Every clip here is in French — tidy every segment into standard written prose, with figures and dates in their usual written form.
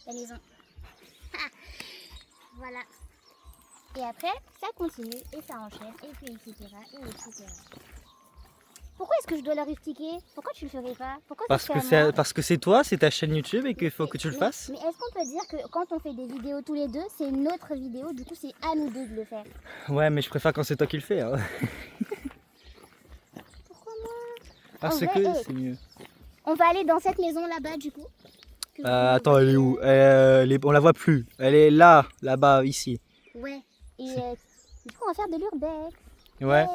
la maison. Voilà. Et après, ça continue et ça enchaîne, et puis etc. et etc. Pourquoi est-ce que je dois leur expliquer? Pourquoi tu le ferais pas? Pourquoi Parce que c'est toi, c'est ta chaîne YouTube et qu'il faut que tu le fasses. Mais est-ce qu'on peut dire que quand on fait des vidéos tous les deux, c'est notre vidéo, du coup c'est à nous deux de le faire? Ouais, mais je préfère quand c'est toi qui le fais. Hein. Pourquoi moi? Parce En vrai, que c'est mieux. On va aller dans cette maison là-bas du coup. Attends, elle est où? On la voit plus. Elle est là, là-bas, ici. Ouais. Et du coup on va faire de l'urbex. Ouais.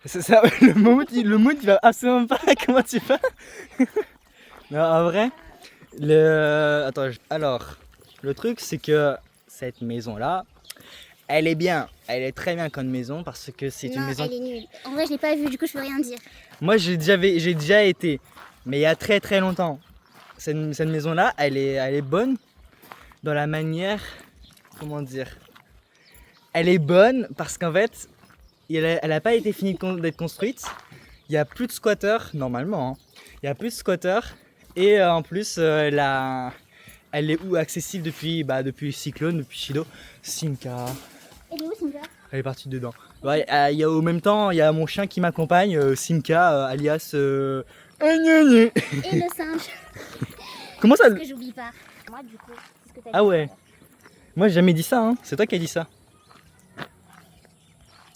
C'est ça, le mood il va absolument pas. Comment tu fais? Non, en vrai, alors, le truc c'est que cette maison-là, elle est bien. Elle est très bien comme maison parce que c'est une maison. Elle est nulle. En vrai je l'ai pas vue, du coup je peux rien dire. Moi j'ai déjà été, mais il y a très très longtemps. Cette maison-là, elle est bonne dans la manière, comment dire, elle est bonne parce qu'en fait, elle n'a pas été finie d'être construite. Il n'y a plus de squatteurs, normalement. Hein. Il n'y a plus de squatteurs. Et en plus, elle est accessible depuis Cyclone, depuis Shido. Simka. Elle est où Simka? Elle est partie dedans. Ouais, au même temps, il y a mon chien qui m'accompagne, Simka, alias... Et le singe. Comment ça? Parce que j'oublie pas. Moi du coup, c'est ce que t'as dit. Ah ouais. Moi j'ai jamais dit ça, hein. C'est toi qui as dit ça.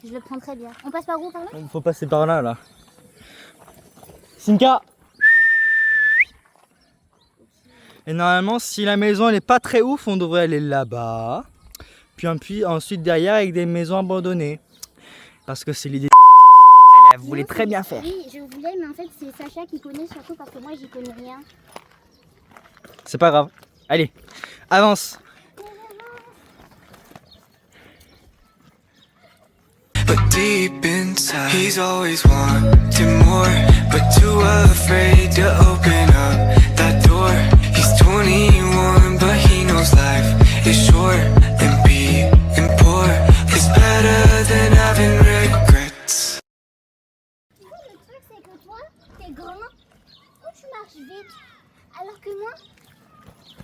Je le prends très bien. On passe par où, par là? Faut passer par là, là. Simka. Et normalement, si la maison elle est pas très ouf, on devrait aller là-bas. Puis ensuite derrière avec des maisons abandonnées. Parce que c'est l'idée. Elle voulait très bien faire. Oui, je voulais, mais en fait c'est Sacha qui connaît surtout parce que moi j'y connais rien. C'est pas grave. Allez, avance. But deep inside, he's always wanting more, but too afraid to open up that door. He's 21, but he knows life is short, and being poor is better than having regrets. Le truc c'est que toi, t'es grand, pourquoi tu marches vite? Alors que moi,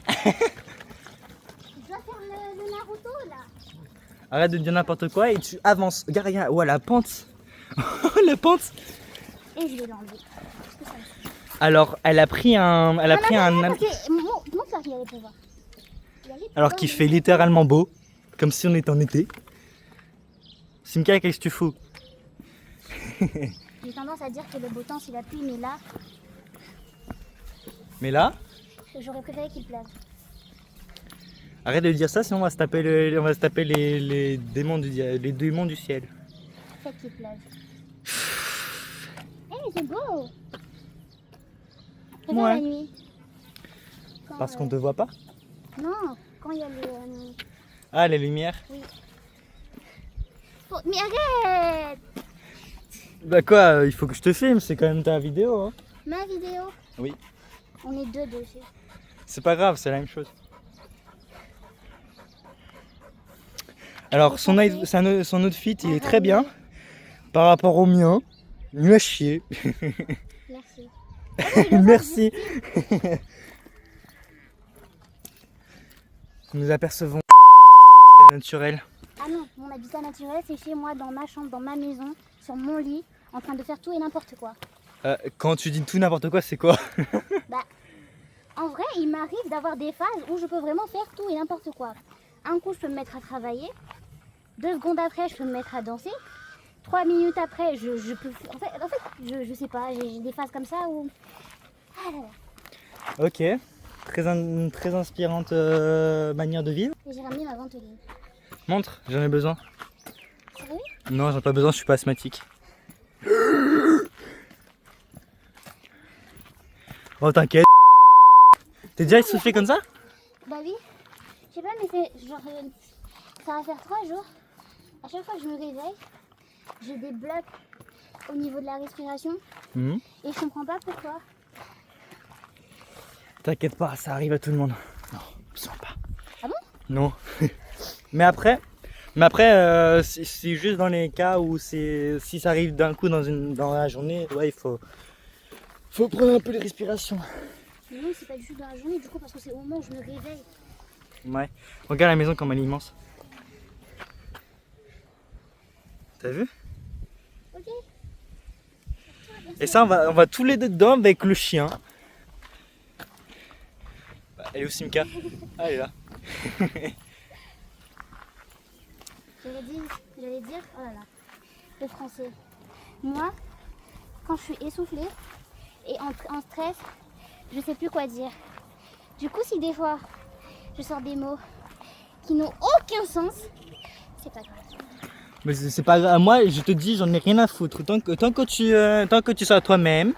je dois faire le Naruto là. Arrête de dire n'importe quoi et tu avances. Regarde, ouais, la pente. La pente. Et je vais l'enlever. Alors, elle a pris un. Montre la regarder pour voir. Alors qu'il fait littéralement beau, comme si on était en été. Simka, qu'est-ce que tu fous? J'ai tendance à dire que le beau temps c'est la pluie, mais là, j'aurais préféré qu'il pleuve. Arrête de dire ça, sinon on va se taper, les démons du ciel. Faites qu'il pleuve. Hey, c'est beau! Regarde Ouais. la nuit. Parce qu'on te voit pas? Non, quand il y a le... Ah, les lumières. Oui. Oh, mais arrête! Bah quoi, il faut que je te filme, c'est quand même ta vidéo. Hein. Ma vidéo? Oui. On est deux dessus. C'est pas grave, c'est la même chose. Alors, son outfit, il est très bien par rapport au mien. Nul à chier. Merci. Merci. Nous apercevons naturel. Ah non, mon habitat naturel, c'est chez moi, dans ma chambre, dans ma maison, sur mon lit, en train de faire tout et n'importe quoi. Quand tu dis tout n'importe quoi, c'est quoi? Bah, en vrai, il m'arrive d'avoir des phases où je peux vraiment faire tout et n'importe quoi. Un coup, je peux me mettre à travailler. 2 secondes après, je peux me mettre à danser. 3 minutes après, je peux... En fait, je sais pas, j'ai des phases comme ça où... Ah là là. Ok, très inspirante manière de vivre. Et j'ai ramené ma ventoline. Montre, j'en ai besoin. Sérieux? Non, j'en ai pas besoin, je suis pas asthmatique. Oh t'inquiète. T'es déjà essoufflé comme ça? Bah oui. Je sais pas, mais c'est genre... ça va faire 3 jours. À chaque fois que je me réveille, j'ai des blocs au niveau de la respiration. Mhm. Et je comprends pas pourquoi. T'inquiète pas, ça arrive à tout le monde. Non, absolument pas. Ah bon? Non. mais après, c'est juste dans les cas où si ça arrive d'un coup dans la journée, ouais, il faut prendre un peu de respiration. Mais non, c'est pas du tout dans la journée, du coup, parce que c'est au moment où je me réveille. Ouais. Regarde la maison comme elle est immense. T'as vu? Ok. Et ça, on va tous les deux dedans avec le chien. Bah, elle est où Simka? Ah, elle est là. J'allais dire, oh là là, le français. Moi, quand je suis essoufflée et en stress, je sais plus quoi dire. Du coup, si des fois, je sors des mots qui n'ont aucun sens, c'est pas grave. Mais c'est pas grave. Moi, je te dis, j'en ai rien à foutre. Tant que tu sois toi-même.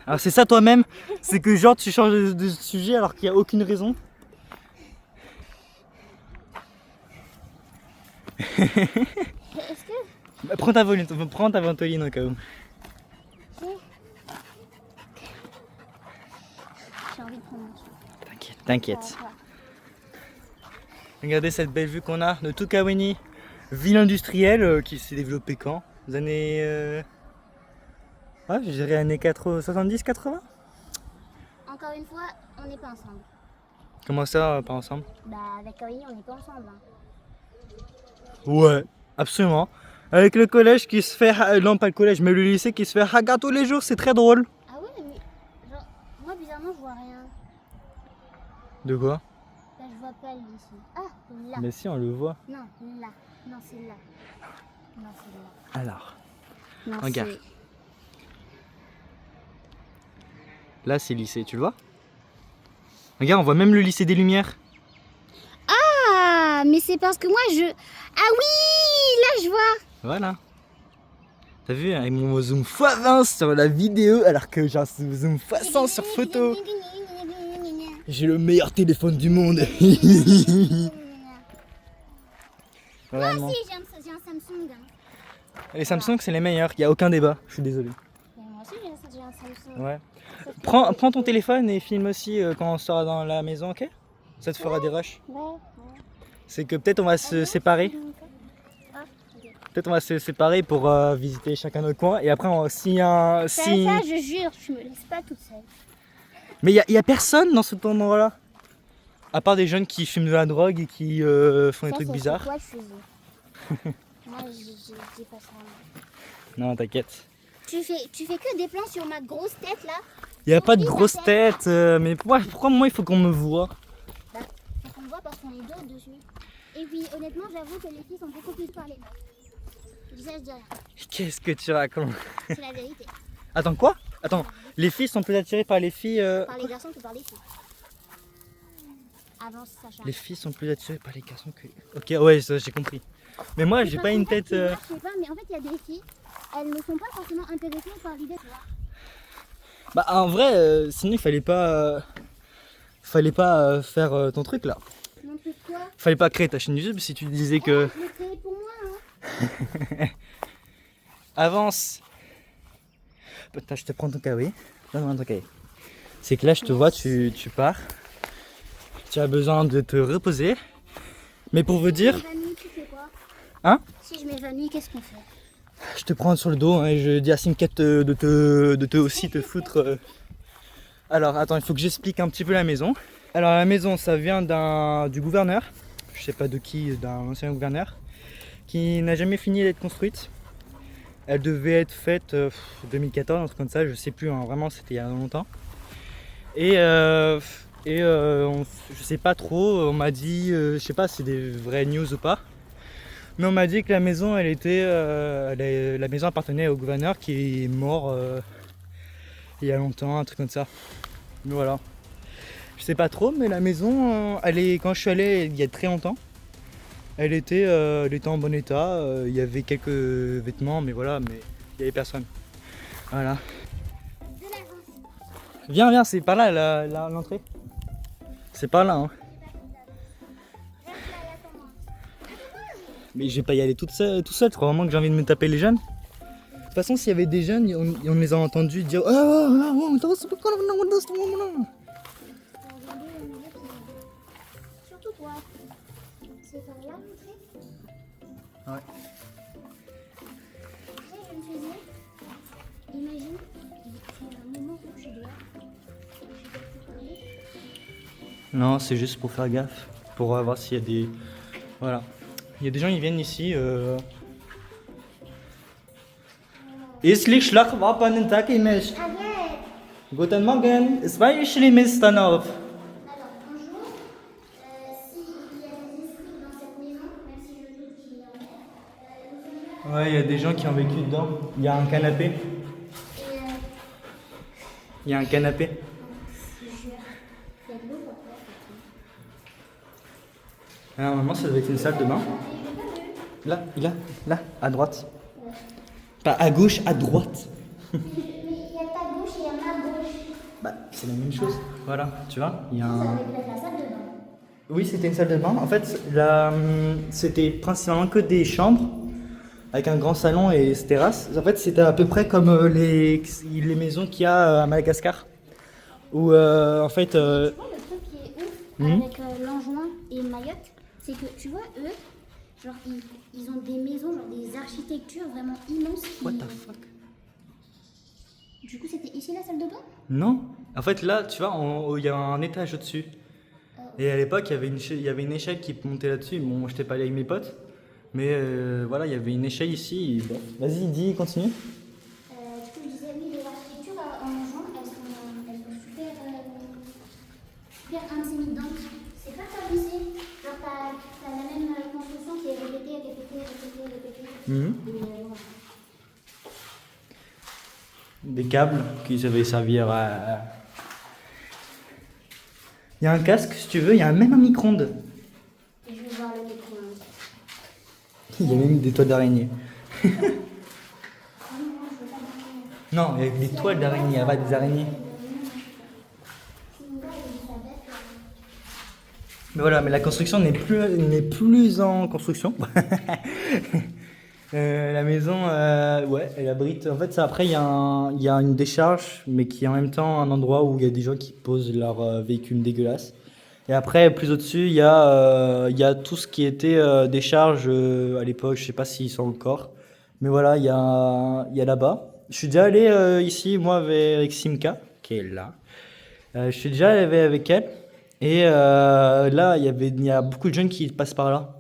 Alors, c'est ça toi-même? C'est que genre, tu changes de sujet alors qu'il n'y a aucune raison? Est-ce que Bah, prends ta ventoline au cas où. j'ai envie de prendre mon souffle. T'inquiète. Regardez cette belle vue qu'on a de Tukaweni, ville industrielle qui s'est développée quand? Les années... Ouais, je dirais années 70-80? Encore une fois, on n'est pas ensemble. Comment ça, pas ensemble? Bah, avec Kawaii, on n'est pas ensemble. Hein. Ouais, absolument. Avec le collège qui se fait... non, pas le collège, mais le lycée qui se fait haga tous les jours, c'est très drôle. Ah ouais, mais genre, moi, bizarrement, je vois rien. De quoi? Là, je vois pas ici. Ah, là. Mais si, on le voit. Non, là. Non, c'est là. Non, c'est là. Alors, Non, regarde. c'est- Là, c'est le lycée, tu le vois? Regarde, on voit même le lycée des Lumières. Ah, mais c'est parce que moi, je... Ah oui, là, je vois. Voilà. T'as vu, avec mon zoom x20 sur la vidéo, alors que j'ai un zoom x100 sur photo. J'ai le meilleur téléphone du monde. Moi Vraiment. aussi, j'ai un Samsung. Hein. Les Samsung, c'est les meilleurs, il n'y a aucun débat. Je suis désolé. Mais moi aussi, j'ai un Samsung. Ouais. Sauf que- Prends ton téléphone et filme aussi quand on sera dans la maison, ok? Ça te fera des rushs. Ouais, ouais. C'est que peut-être on va se séparer. Ah, ok. Peut-être on va se séparer pour visiter chacun notre coin. Et après, si un. Ça, Si... ça, je jure, je me laisse pas toute seule. Mais il y a personne dans cet endroit-là. À part des jeunes qui fument de la drogue et qui font des Ça, trucs c'est bizarres. toi, je faisais. Moi, j'ai pas ça. Non, t'inquiète. Tu fais que des plans sur ma grosse tête là. Il n'y a pas de Oui, grosse ta tête. Mais pourquoi moi il faut qu'on me voit? Faut qu'on me voit parce qu'on est deux dessus. Et puis honnêtement, j'avoue que les filles sont beaucoup plus parlées. Je dis ça, je dis rien. Qu'est-ce que tu racontes? C'est la vérité. Attends, quoi? Attends, les filles sont plus attirées par les filles. Par les garçons que par les filles. Avance, Sacha. Les filles sont plus attirées par les garçons que. Ok, ouais, ça j'ai compris. Mais moi, j'ai Parce pas qu'en une fait, tête. tu vois, je sais pas, mais en fait, il y a des filles, elles ne sont pas forcément intéressées par l'idée, tu vois. Bah, en vrai, sinon il fallait pas. Faire ton truc là. Non plus quoi. Fallait pas créer ta chaîne YouTube si tu disais que. Je l'ai créé pour moi, hein. Avance. Putain, je te prends ton cahier. Donne-moi ton cahier. C'est que là, je te vois, tu pars. Tu as besoin de te reposer. Mais pour vous dire, Si je m'évanouis, tu fais quoi? Hein? Si je m'évanouis, qu'est-ce qu'on fait? je te prends sur le dos hein, et je dis à Simket de te aussi te foutre. Alors, attends, il faut que j'explique un petit peu la maison. Alors, la maison, ça vient du gouverneur. Je sais pas de qui, d'un ancien gouverneur. Qui n'a jamais fini d'être construite. Elle devait être faite 2014, un truc comme ça, je sais plus, hein, vraiment c'était il y a longtemps. Et je sais pas trop, on m'a dit, je sais pas si c'est des vraies news ou pas, mais on m'a dit que la maison, la maison appartenait au gouverneur qui est mort il y a longtemps, un truc comme ça. Mais voilà. Je sais pas trop, mais la maison, quand je suis allé il y a très longtemps, elle était en bon état, il y avait quelques vêtements, mais voilà, mais il y avait personne. Voilà. De l'avance. Viens, c'est par là l'entrée. C'est par là, hein. Reste là et attends-moi. Mais je vais pas y aller tout seul, je crois vraiment que j'ai envie de me taper les jeunes. De toute façon, s'il y avait des jeunes, on les a entendus dire Surtout toi. C'est par là l'entrée? Ouais. Tu sais, je me suis dit, imagine, c'est un moment où je dois Non, c'est juste pour faire gaffe. Pour voir s'il y a des... Voilà. Il y a des gens qui viennent ici. Ist Licht schlag war bei den Tag im Mensch. Guten Morgen. Es war ich Schlimmes dann auf. Alors, bonjour. S'il y a des esprits dans cette maison, même si je doute qu'il y en ait, Ouais, il y a des gens qui ont vécu dedans. Il y a un canapé. Il y a un canapé. je jure, il y a de l'eau pour faire. Normalement, ça doit être une salle de bain. Là, là, à droite. Pas à gauche, à droite. Mais il y a ta gauche et il y a ma gauche. Bah, c'est la même chose. Voilà, tu vois, il y a Ça un... va être la salle de bain. Oui, c'était une salle de bain. En fait, là, c'était principalement que des chambres avec un grand salon et terrasse. En fait, c'était à peu près comme les maisons qu'il y a à Madagascar. Où, en fait... Tu vois, le truc qui est ouf avec l'Anjouan et Mayotte, c'est que tu vois, eux, genre, ils ont des maisons, genre des architectures vraiment immenses. What the fuck? Du coup, c'était ici la salle de bain? Non. En fait, là, tu vois, il y a un étage au-dessus. Et à l'époque, il y avait une échelle qui montait là-dessus. Bon, moi, je n'étais pas allé avec mes potes. Mais voilà, il y avait une échelle ici. Et bon. Vas-y, dis, continue. Du coup, je disais, oui, les architectures en Anjouan, elles sont super intimidantes. C'est pas comme ici. Genre, t'as la même construction qui est répétée. Mhm. Et, voilà. Des câbles qui devaient servir à... Il y a un casque, si tu veux. Il y a même un micro-ondes. Et je vais voir le micro-ondes. Il y a même des toiles d'araignée. Ah non, je veux pas dormir. Non, il y a des toiles d'araignée. Il y a pas des araignées. Mais voilà, mais la construction n'est plus en construction. La maison, ouais, elle abrite. En fait, ça, après, il y a une décharge, mais qui est en même temps un endroit où il y a des gens qui posent leurs véhicules dégueulasses. Et après, plus au-dessus, il y a tout ce qui était décharge à l'époque. Je sais pas s'ils sont encore. Mais voilà, il y a là-bas. Je suis déjà allé ici, moi, avec Simka, qui est là. Je suis déjà allé avec elle. Et là, il y a beaucoup de jeunes qui passent par là,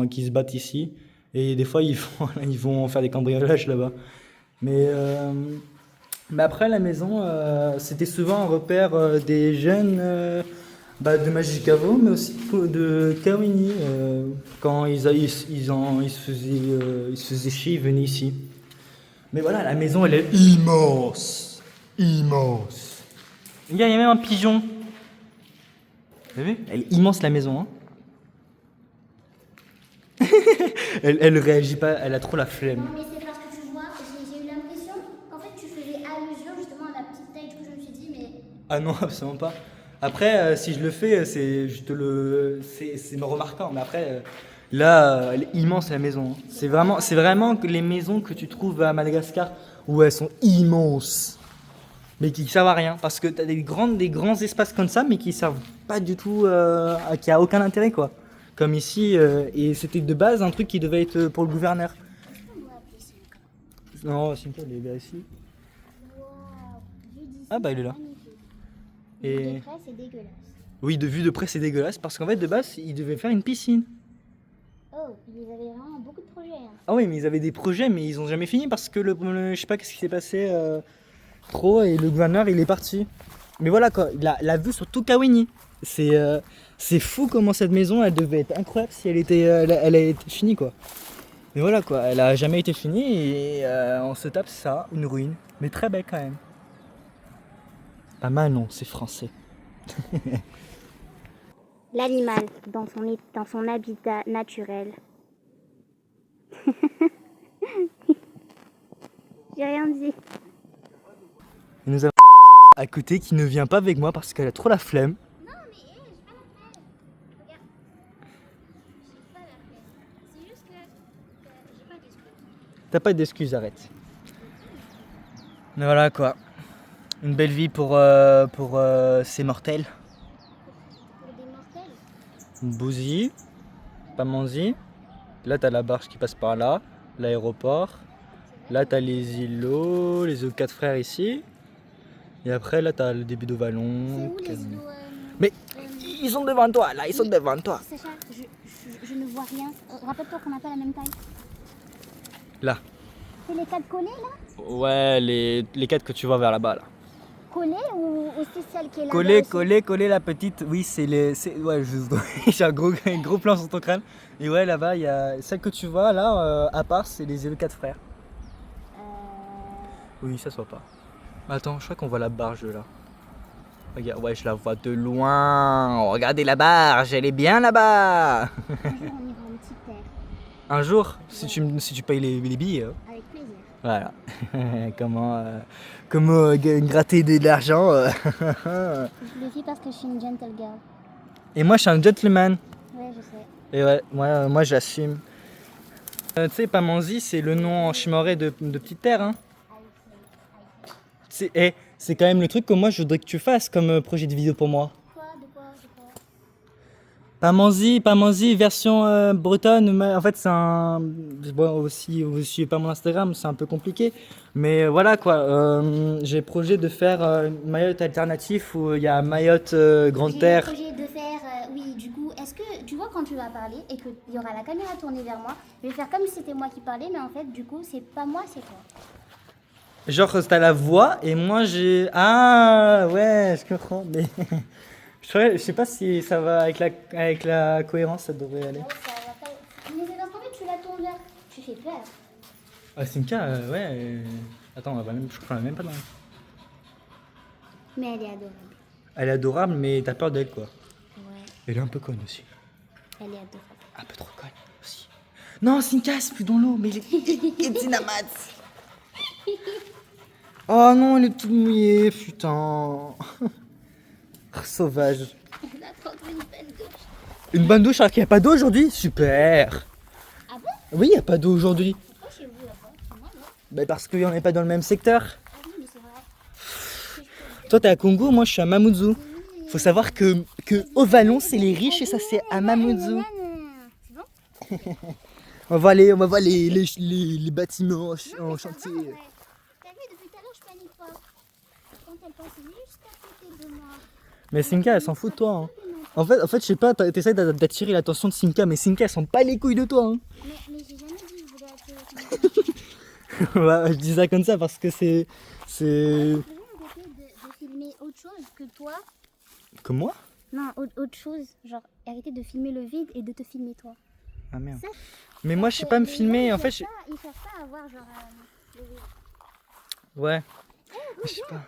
qui se battent ici. Et des fois, ils vont faire des cambriolages là-bas. Mais après, la maison, c'était souvent un repère des jeunes de Magicavo, mais aussi de Kawini. Quand ils se faisaient chier, ils venaient ici. Mais voilà, la maison, elle est immense. Immense. Il y a même un pigeon. Vous avez vu? Elle est immense, la maison. Hein. elle réagit pas, elle a trop la flemme. Non, mais c'est parce que tu vois, j'ai eu l'impression qu'en fait tu faisais allusion justement à la petite taille. Du coup, je me suis dit, mais. Ah non, absolument pas. Après, si je le fais, c'est me remarquant. Mais après, là, elle est immense la maison. Hein. C'est vraiment les maisons que tu trouves à Madagascar où elles sont immenses, mais qui servent à rien. Parce que tu as des grands espaces comme ça, mais qui servent pas du tout, qui a aucun intérêt, quoi. Comme ici, et c'était de base un truc qui devait être pour le gouverneur. Non, Simka, il est ici. Ah bah il est là. Et de près, c'est dégueulasse. Oui, de vue de près, c'est dégueulasse parce qu'en fait, de base, ils devaient faire une piscine. Oh, ils avaient vraiment beaucoup de projets. Hein. Ah oui, mais ils avaient des projets, mais ils ont jamais fini parce que je sais pas ce qui s'est passé trop et le gouverneur, il est parti. Mais voilà quoi, la vue sur tout Kawini. C'est fou comment cette maison, elle devait être incroyable si elle a été finie quoi. Mais voilà quoi, elle a jamais été finie et on se tape ça, une ruine. Mais très belle quand même. Pas mal non, c'est français. L'animal dans son habitat naturel. J'ai rien dit. Et nous avons à côté qui ne vient pas avec moi parce qu'elle a trop la flemme. Non, mais j'ai pas la flemme. Regarde. J'ai pas la flemme. C'est juste que j'ai pas d'excuse. T'as pas d'excuses, arrête. Mais voilà quoi. Une belle vie pour ces mortels. Pour des mortels. Bouzy, Pamandzi. Là t'as la barge qui passe par là, l'aéroport. Là t'as les îlots, les îles 4 frères ici. Et après là t'as le début de C'est Vallon. où les îlots Mais ils sont devant toi, là, ils sont devant toi. Sacha, je ne vois rien. Rappelle-toi qu'on n'a pas la même taille. Là. C'est les 4 collés là? Ouais, les 4 que tu vois vers là-bas, là. Collés ou c'est celle qui est là? Coller la petite, oui, ouais, j'ai un gros plan sur ton crâne. Et ouais, là-bas, il y a celle que tu vois, là, à part, c'est les 4 frères. Oui, ça se voit pas. Attends, je crois qu'on voit la barge là. Regarde, ouais, je la vois de loin. Oh, regardez la barge, elle est bien là-bas. Un jour, on ira en petite terre. Un jour, si tu payes les billets. Avec plaisir. Voilà. comment gratter de l'argent. Je le fais parce que je suis une gentle girl. Et moi, je suis un gentleman. Ouais, je sais. Et ouais, moi j'assume. Tu sais, Pamandzi, c'est le nom en chimoré de petite terre. Hein. C'est quand même le truc que moi je voudrais que tu fasses comme projet de vidéo pour moi. Quoi? De quoi? Pamandzi version bretonne. Mais en fait, c'est un. Bon, aussi, vous suivez pas mon Instagram, c'est un peu compliqué. Mais voilà quoi. J'ai projet de faire Mayotte alternatif où il y a Mayotte Grande Terre. J'ai le projet de faire, oui, du coup, est-ce que tu vois quand tu vas parler et qu'il y aura la caméra tournée vers moi, je vais faire comme si c'était moi qui parlais, mais en fait, du coup, c'est pas moi, c'est toi. Genre, t'as la voix et moi j'ai. Ah ouais, je comprends. Mais je sais pas si ça va avec la cohérence, ça devrait aller. Ouais, ça va pas... Mais c'est parce qu'en fait, tu la tournes vers. Tu fais peur. Ah, Simka, ouais. Attends, je crois qu'on l'a même pas dans. Mais elle est adorable. Elle est adorable, mais t'as peur d'elle quoi. Ouais, Elle est un peu conne aussi. elle est adorable. Un peu trop conne aussi. Non, Simka, c'est plus dans l'eau, mais il est dynamite. Oh non, il est tout mouillé, putain. Sauvage. On a trop une peine douche. Une bonne douche alors qu'il n'y a pas d'eau aujourd'hui? Super. Ah bon? Oui, il n'y a pas d'eau aujourd'hui. Pourquoi chez vous là-bas? Chez moi, non? Bah parce qu'on n'est pas dans le même secteur. Ah oui, mais c'est vrai. Toi, t'es à Congo, moi je suis à Mamoudzou. Faut savoir que au Vallon, c'est les riches et ça, c'est à Mamoudzou. C'est bon? On va voir les bâtiments en chantier. Ouais. T'as vu, depuis tout à l'heure, je panique pas. Quand elle passe juste à côté de moi. Mais Simka, elle s'en fout de toi. Hein. En fait, je sais pas, t'essayes d'attirer l'attention de Simka, mais Simka, elle s'en bat les couilles de toi. Hein. Mais j'ai jamais dit que je voulais attirer. Ouais, je dis ça comme ça parce que c'est. Arrêtez de filmer autre chose que toi. Comme moi? Non, autre chose. Genre, arrêtez de filmer le vide et de te filmer toi. Ah merde. Ça, Mais moi, je sais pas me filmer. En fait, ils savent pas avoir genre le vide. ouais. Je sais pas.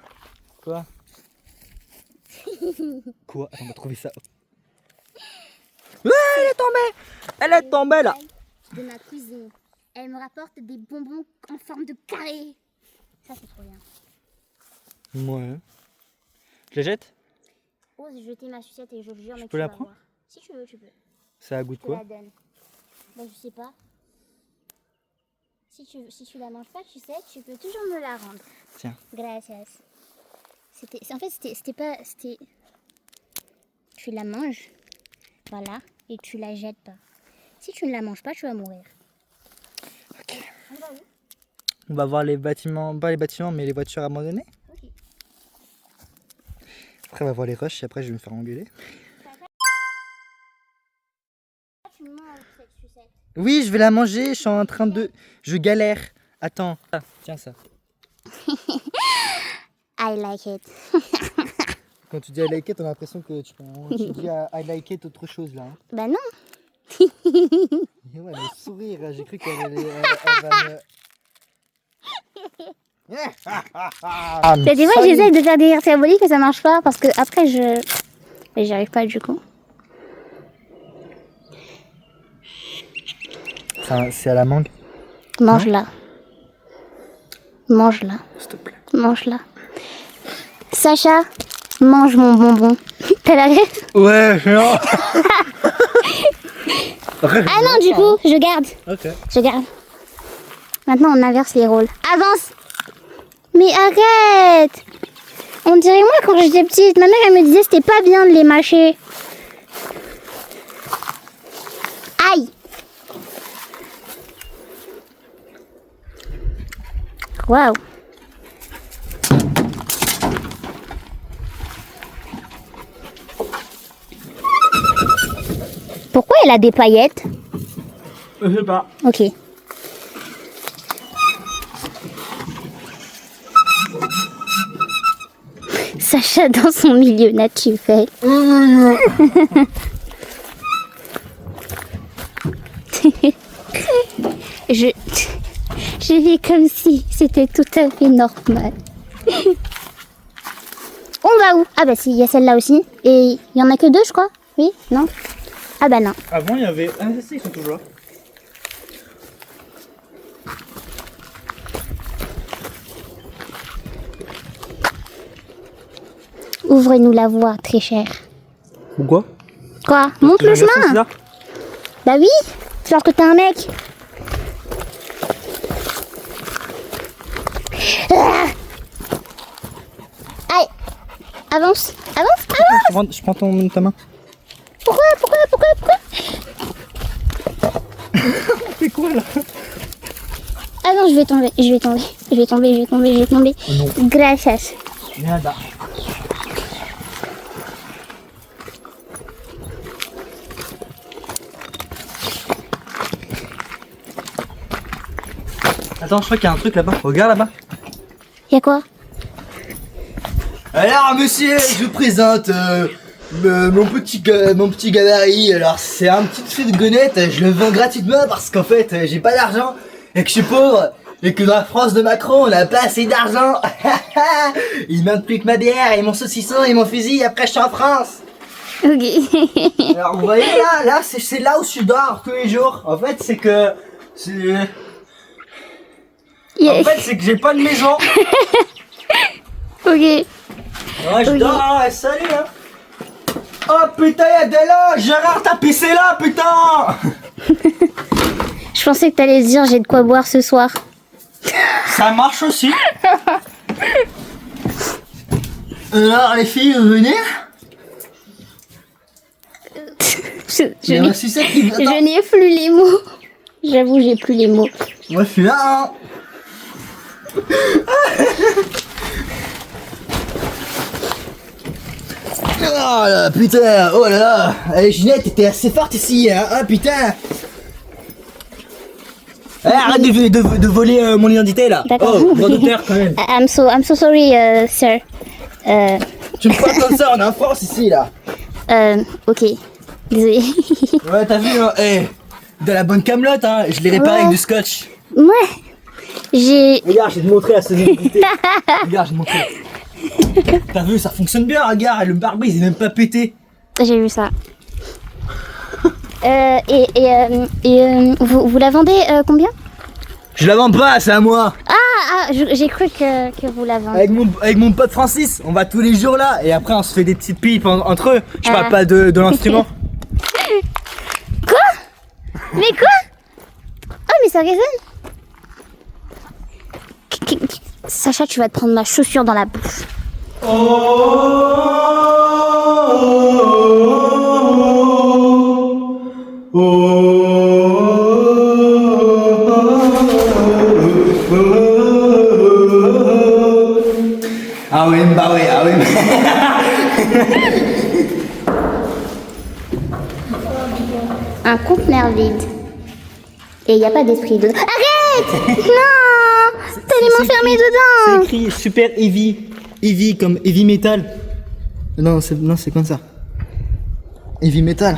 Quoi? Quoi? On va trouver ça. Ouais, elle est tombée! Elle est tombée là! De ma cuisine. Elle me rapporte des bonbons en forme de carré. Ça, c'est trop bien. Ouais. Je les jette? Ose jeter ma sucette et je le jure, mais peux tu la vas prendre? voir. Si tu veux, tu peux. Ça a goût Je de te quoi? la donne. Ben, je sais pas. Si tu la manges pas, tu sais, tu peux toujours me la rendre. Tiens. Gracias. En fait, c'était pas... Tu la manges, voilà, et tu la jettes pas. Si tu ne la manges pas, tu vas mourir. Ok. On va où? On va voir les bâtiments, pas les bâtiments, mais les voitures abandonnées. Ok. Après, on va voir les rushs et après, je vais me faire engueuler. Tu manges cette sucette. Oui, je vais la manger, je suis en train de... Je galère. Attends. Ah, tiens ça. I like it. Quand tu dis I like it, on a l'impression que tu dis I like it autre chose là. Hein. Bah non. Et ouais, le sourire, j'ai cru qu'elle va me... Bah, tu vois, j'essaie de faire des rires diaboliques et ça marche pas parce que après mais j'y arrive pas du coup. C'est à la mangue. Mange-la. Mange-la. S'il te plaît. Mange-la. Sacha, mange mon bonbon. T'as la rêve? Ouais, non. Ah non, du coup, je garde. Ok. Je garde. Maintenant, on inverse les rôles. Avance. Mais arrête. On dirait moi quand j'étais petite. Ma mère, elle me disait c'était pas bien de les mâcher. Aïe. Waouh. elle a des paillettes? Je sais pas. Ok. Sacha dans son milieu naturel. Je vis comme si c'était tout à fait normal. On va où? Ah bah si, il y a celle-là aussi. Et il y en a que deux, je crois. Oui? Non? Ah bah non. Avant, il y avait. Ah, si, ils sont toujours là. Ouvre-nous la voie, très cher. Pourquoi? Quoi? Montre le chemin. Bah oui, c'est parce que t'es un mec. Ah. Aïe. Avance, avance, avance. Je prends ta main. Pourquoi? C'est quoi là? Ah non, je vais tomber. Non. Gracias. Nada. Attends, je crois qu'il y a un truc là-bas. Regarde là-bas. Y'a quoi? Alors monsieur, je vous présente mon petit gabarit. Alors c'est un petit truc de gonette, je le vends gratuitement parce qu'en fait j'ai pas d'argent et que je suis pauvre et que dans la France de Macron on n'a pas assez d'argent. Il manque plus que ma bière et mon saucisson et mon fusil, après je suis en France. Ok. Alors vous voyez là c'est là où je dors tous les jours. En fait c'est que En fait c'est que j'ai pas de maison. Ok. Ouais, je dors, ouais, salut hein. Oh putain, y'a de l'eau, Gérard t'as pissé là, putain. Je pensais que t'allais dire j'ai de quoi boire ce soir. Ça marche aussi. Alors les filles, vous venez? Je n'ai plus les mots. J'avoue, j'ai plus les mots. Moi je suis là hein. Oh là putain, oh là là. Allez Ginette, t'étais assez forte ici hein, ah putain. Allez, arrête de voler mon identité là. D'accord. Oh, droit d'auteur quand même. I'm so sorry, sir. Tu me parles comme ça, on est en France ici là. Ok. Désolé. Ouais, t'as vu, hein, de la bonne camelote, hein, je l'ai réparé avec du scotch. Ouais. J'ai... Regarde, je vais te montrer la sonorité. Regarde, je vais te montrer. T'as vu, ça fonctionne bien, regarde, le pare-brise il est même pas pété. J'ai vu ça. Vous la vendez combien? Je la vends pas, c'est à moi. J'ai cru que vous la vendez. Avec mon pote Francis, on va tous les jours là, et après on se fait des petites pipes entre eux. Je parle pas de l'instrument. Quoi? Mais quoi? Oh mais ça résonne. Sacha, tu vas te prendre ma chaussure dans la bouche. Ah oui, bah oui, ah oui. Un conteneur vide. Et il n'y a pas d'esprit dedans. Arrête! Non! T'allais m'enfermer dedans! C'est écrit super heavy. Heavy comme heavy metal. Non, c'est comme ça. Heavy metal.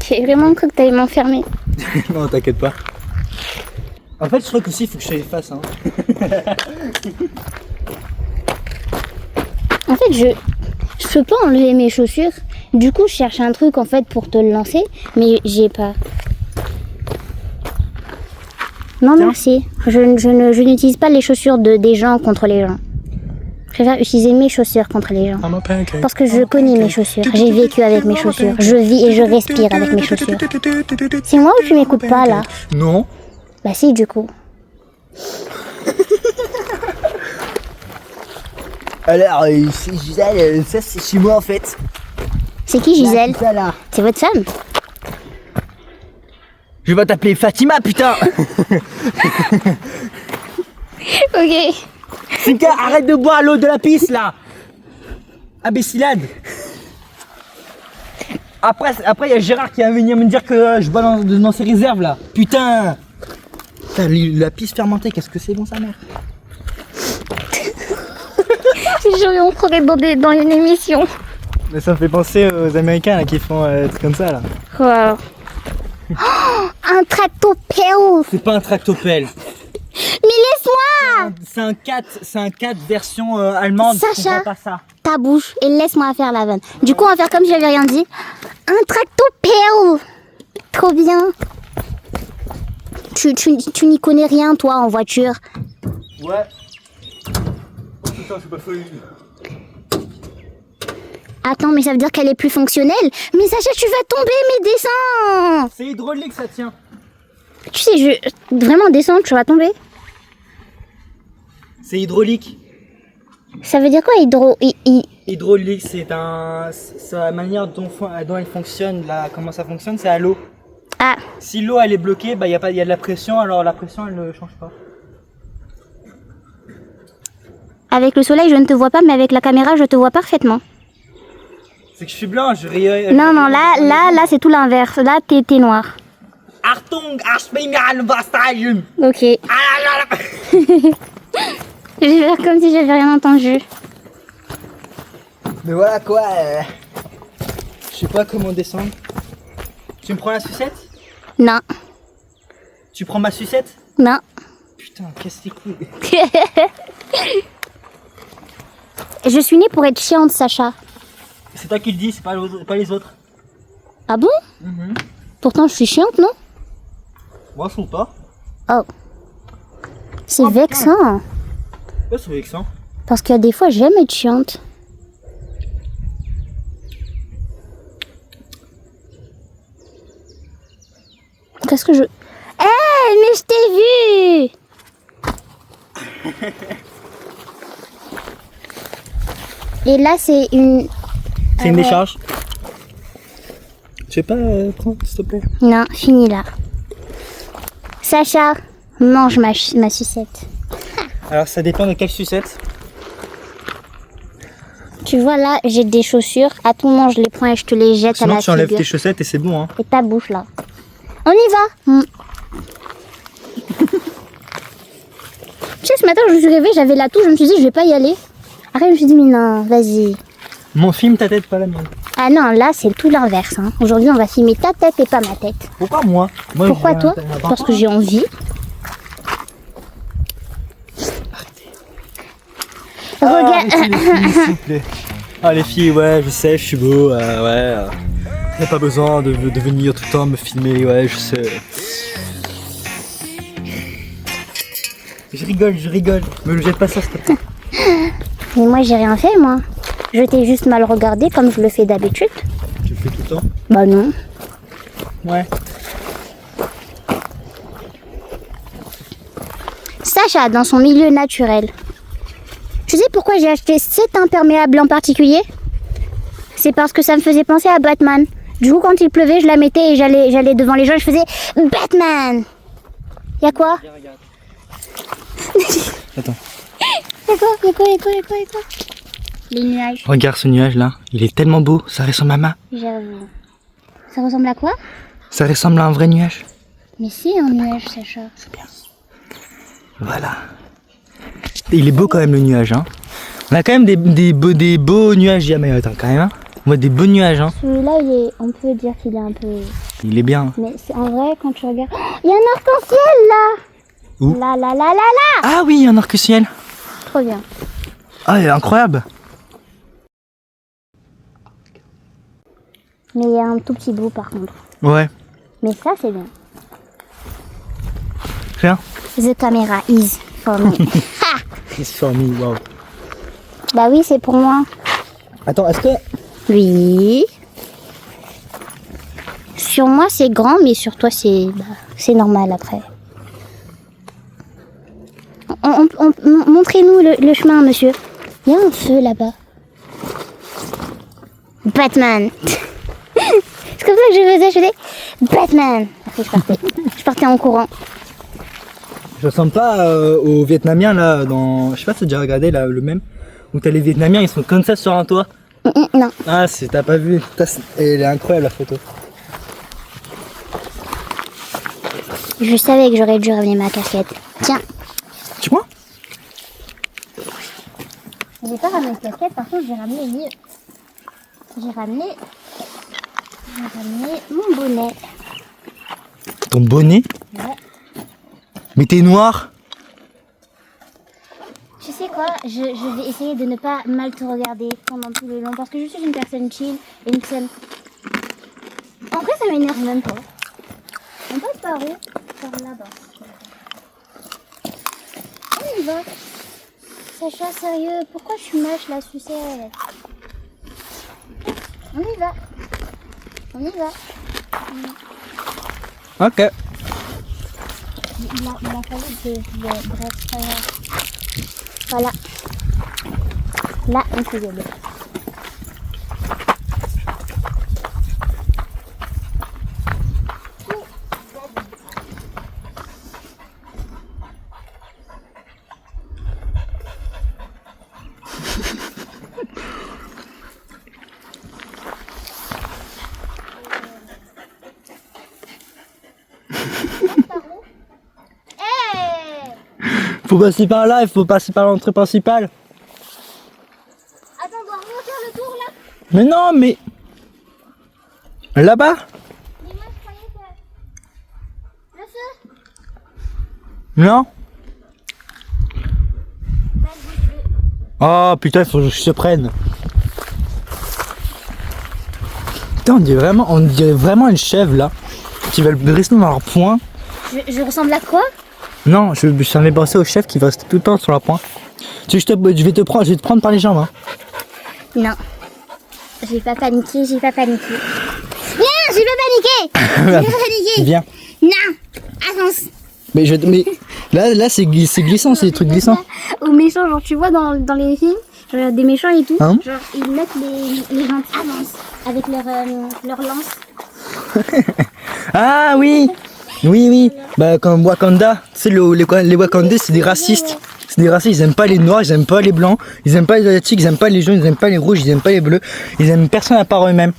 J'ai vraiment cru que t'allais m'enfermer. Non, t'inquiète pas. En fait, je crois qu'aussi il faut que je l'efface. Hein. En fait, je peux pas enlever mes chaussures. Du coup, je cherche un truc en fait pour te le lancer, mais j'ai pas. Non, Tiens. merci. Je n'utilise pas les chaussures des gens contre les gens. Je préfère utiliser mes chaussures contre les gens. Parce que je connais mes chaussures. J'ai vécu avec mes chaussures. Je vis et je respire avec mes chaussures. C'est moi ou tu m'écoutes pas là? Non. Bah si, du coup. Alors, c'est Gisèle, ça c'est chez moi en fait. C'est qui Gisèle? Ça là. C'est votre femme? Je vais t'appeler Fatima, putain. Ok. Sika, arrête de boire l'eau de la pisse là. Imbécilade. Après, il y a Gérard qui va venir me dire que je bois dans ses réserves là. Putain. Putain, la pisse fermentée, qu'est-ce que c'est bon sa mère. Je on croirait dans une émission. Mais ça me fait penser aux Américains là, qui font des trucs comme ça là. Wow. Oh, un tractopelle. C'est pas un tractopelle. Mais laisse-moi C'est un 4 version allemande. Je Sacha. comprends pas ça. ta bouche et laisse-moi faire la vanne. Du coup, on va faire comme si j'avais rien dit. Un tractopelle. Trop bien. Tu n'y connais rien, toi, en voiture. Ouais. Oh putain, c'est pas fou. Attends, mais ça veut dire qu'elle est plus fonctionnelle. Mais Sacha, tu vas tomber, mes dessins. C'est hydraulique, ça tient. Tu sais, vraiment descendre, tu vas tomber. C'est hydraulique. Ça veut dire quoi, Hydraulique, c'est la manière dont elle fonctionne, comment ça fonctionne, c'est à l'eau. Ah, Si l'eau elle est bloquée, bah y a de la pression, alors la pression elle ne change pas. avec le soleil, je ne te vois pas, mais avec la caméra, je te vois parfaitement. C'est que je suis blanc, je ris. Non, là, c'est tout l'inverse. Là, t'es noir. Achtung, Achtung, Bastarium. Ok. Je vais faire comme si j'avais rien entendu. Mais voilà quoi. Je sais pas comment descendre. Tu me prends la sucette? Non, Tu prends ma sucette? non. Putain, casse les couilles. Je suis née pour être chiante, Sacha. C'est toi qui le dis, c'est pas les autres. Ah bon? Pourtant, je suis chiante, non? Moi, je trouve pas. Oh. C'est Oh, putain. vexant. Ouais, c'est vexant. Parce qu'il y a des fois, j'aime être chiante. Qu'est-ce que je... mais je t'ai vu. Et là, c'est une... C'est une ouais. décharge. Je sais pas, prends, s'il te plaît. Non, fini là. Sacha, mange ma sucette. Alors, ça dépend de quelle sucette. Tu vois là, j'ai des chaussures. À tout moment, je les prends et je te les jette à Sinon, la tu enlèves figure. tes chaussettes et c'est bon, hein. Et ta bouche là. On y va. Tu sais, ce matin, je me suis réveillée, j'avais la toux, je me suis dit, je vais pas y aller. Après, je me suis dit, mais non, vas-y. Mon film, ta tête, pas la mienne. Ah non, là, c'est tout l'inverse. Hein. Aujourd'hui, on va filmer ta tête et pas ma tête. Pourquoi moi? Pourquoi toi? Parce que j'ai envie. Regarde. Arrêtez les filles, s'il vous plaît. Ah, les filles, ouais, je sais, je suis beau, ouais. T'as pas besoin de venir tout le temps me filmer, ouais, je sais. Je rigole. Me le jette pas ça, s'il te plaît. Mais moi, j'ai rien fait, moi. Je t'ai juste mal regardé comme je le fais d'habitude. Tu le fais tout le temps? Bah non. Ouais. Sacha, dans son milieu naturel. Tu sais pourquoi j'ai acheté cet imperméable en particulier? C'est parce que ça me faisait penser à Batman. Du coup, quand il pleuvait, je la mettais et j'allais devant les gens et je faisais Batman. Y'a quoi? Attends. Y'a quoi? Les nuages. Regarde ce nuage là, il est tellement beau, ça ressemble à ma. J'avoue. Ça ressemble à quoi? Ça ressemble à un vrai nuage. Mais c'est un nuage, Sacha. C'est bien. Voilà. Il est beau quand même le nuage, hein. On a quand même des beaux nuages ici à Mayotte, hein, quand même. Hein. On voit des beaux nuages, hein. Celui-là, on peut dire qu'il est un peu... Il est bien. Mais c'est en vrai, quand tu regardes... Il y a un arc-en-ciel là. Où? Là. Ah oui, un arc-ciel. Trop bien. Ah, il est incroyable. Mais il y a un tout petit bout par contre. Ouais. Mais ça, c'est bien. Rien. The camera is for me. Ha! It's for me, wow. Bah oui, c'est pour moi. Attends, est-ce que... Oui. Sur moi, c'est grand, mais sur toi, c'est normal après. Montrez-nous le chemin, monsieur. Il y a un feu là-bas. Batman. C'est comme ça que je faisais, Batman. Après, je partais en courant. Je ressemble pas aux Vietnamiens là, dans... Je sais pas si t'as déjà regardé là, le même. Où t'as les Vietnamiens, ils sont comme ça sur un toit. Non. Ah, t'as pas vu. Elle est incroyable la photo. Je savais que j'aurais dû ramener ma casquette. Tiens. Tu vois? J'ai pas ramené de casquette, par contre j'ai ramené mieux. J'ai ramené mon bonnet. Ton bonnet? Ouais. Mais t'es noir. Tu sais quoi, je vais essayer de ne pas mal te regarder pendant tout le long parce que je suis une personne chill et une personne... En vrai ça m'énerve même pas. On passe par où? Par là-bas. On y va. Sacha, sérieux, pourquoi tu mâches la sucette? On y va. On y va. Ok. Il a fallu que je... Bref, c'est pas grave. Voilà. Là, on peut y aller. Faut passer par là, il faut passer par l'entrée principale. Attends, on doit remonter le tour là. Mais non, mais... Là-bas? Mais moi je croyais que... Le feu. Non? Oh putain, il faut que je te prenne. Putain, on dirait vraiment une chèvre là. Qui va le briser dans leur poing. Je ressemble à quoi? Non, ça m'est pensé au chef qui va rester tout le temps sur la pointe. Tu sais, je vais te prendre par les jambes. Hein. Non. J'ai pas paniqué. Non, j'ai pas paniqué. J'ai pas paniqué. Viens. Non. Avance. Mais là c'est glissant, c'est des trucs glissants. Aux méchants, genre tu vois dans les films, genre des méchants et tout, Hein? genre ils mettent les gentils avancent avec leur lance. Ah oui. Oui. Bah comme Wakanda, tu sais les Wakandais c'est des racistes. C'est des racistes, ils aiment pas les noirs, ils aiment pas les blancs, ils aiment pas les asiatiques, ils aiment pas les jaunes, ils aiment pas les rouges, ils aiment pas les bleus, ils aiment personne à part eux-mêmes.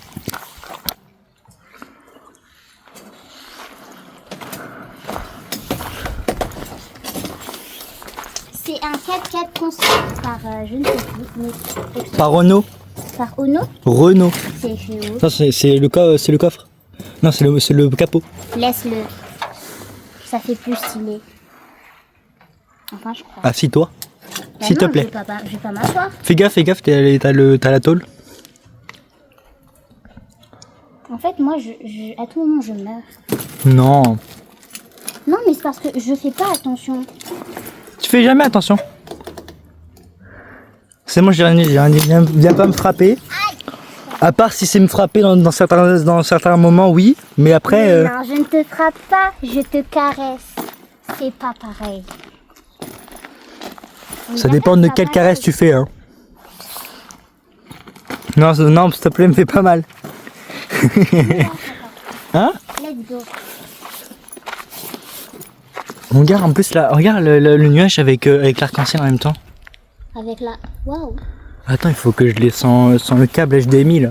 C'est un 4x4 construit par je ne sais plus, mais Par Renault. par Ono. Renault. C'est écrit où? Ça c'est le coffre. Non, c'est le capot. Laisse-le. Ça fait plus stylé. Enfin, je crois. Assis-toi. Bah S'il te non, plaît. Je vais pas m'asseoir. Fais gaffe, t'as la tôle. En fait, moi, à tout moment, je meurs. Non. Non, mais c'est parce que je fais pas attention. Tu fais jamais attention. C'est moi, j'ai rien dit, viens pas me frapper. À part si c'est me frapper dans certains moments, oui. Mais après... Non, je ne te frappe pas, je te caresse. C'est pas pareil. Ça dépend de quelle caresse tu fais. Hein. Non, s'il te plaît, me fais pas mal. Hein? Let's go. Regarde en plus là, regarde le nuage avec l'arc-en-ciel en même temps. Avec la... Waouh. Attends, il faut que je les sans le câble HDMI là.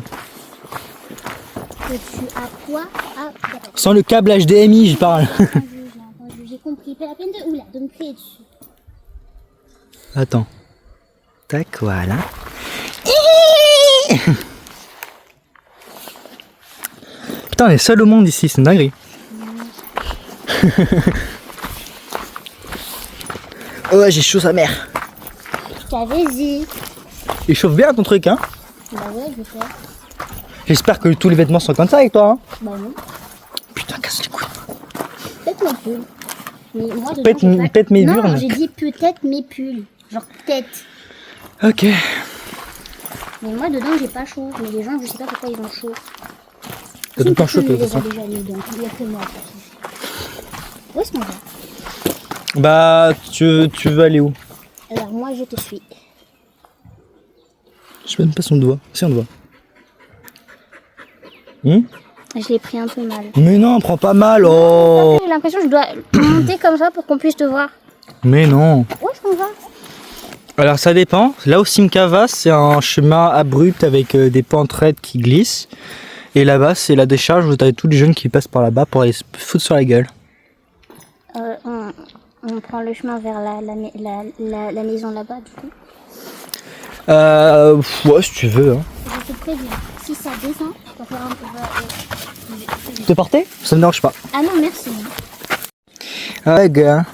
Que tu as quoi? Ah, d'accord. Sans le câble HDMI, je parle. J'ai compris. Pas la peine de... Oula, de me crier dessus. Attends. Tac, voilà. Putain, on est seul au monde ici, c'est une dinguerie. Ouais, j'ai chaud sa mère. Je t'avais dit. Il chauffe bien ton truc, hein. Bah ouais, je sais. J'espère que tous les vêtements sont comme ça avec toi, hein. Bah non. Putain, casse les couilles. Peut-être mes pulls. Mais moi, dedans, Pète- j'ai pas- pète mes Non, burnes. j'ai dit peut-être mes pulls. Genre peut-être. Ok. Mais moi, dedans, j'ai pas chaud. Mais les gens, je sais pas pourquoi ils ont chaud. T'as tout le temps chaud, toi, de de toute toute façon. Déjà mis, donc il y a que moi. Où est-ce qu'on va? Bah, tu veux aller où? Alors moi, je te suis. Je sais même pas si on te voit. Si on te voit. Je l'ai pris un peu mal. Mais non, prends pas mal, oh. J'ai l'impression que je dois monter comme ça pour qu'on puisse te voir. Mais non. Où est-ce qu'on va? Alors ça dépend. Là où Simca va, c'est un chemin abrupt avec des pentes raides qui glissent. Et là-bas, c'est la décharge où t'as tous les jeunes qui passent par là-bas pour aller se foutre sur la gueule. On prend le chemin vers la maison là-bas du coup. Ouais, si tu veux. Hein. Je te préviens, si ça descend, tu vas faire un peu... Te porter? Ça me dérange pas. Ah non, merci. Ouais, gars.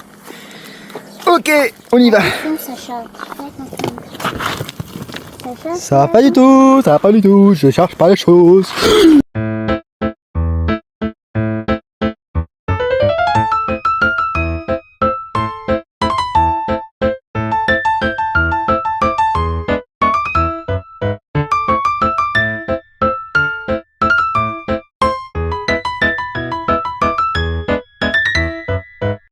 Ok, on y va. Attention, Sacha. Sacha, Ça va pas du tout, je cherche pas les choses.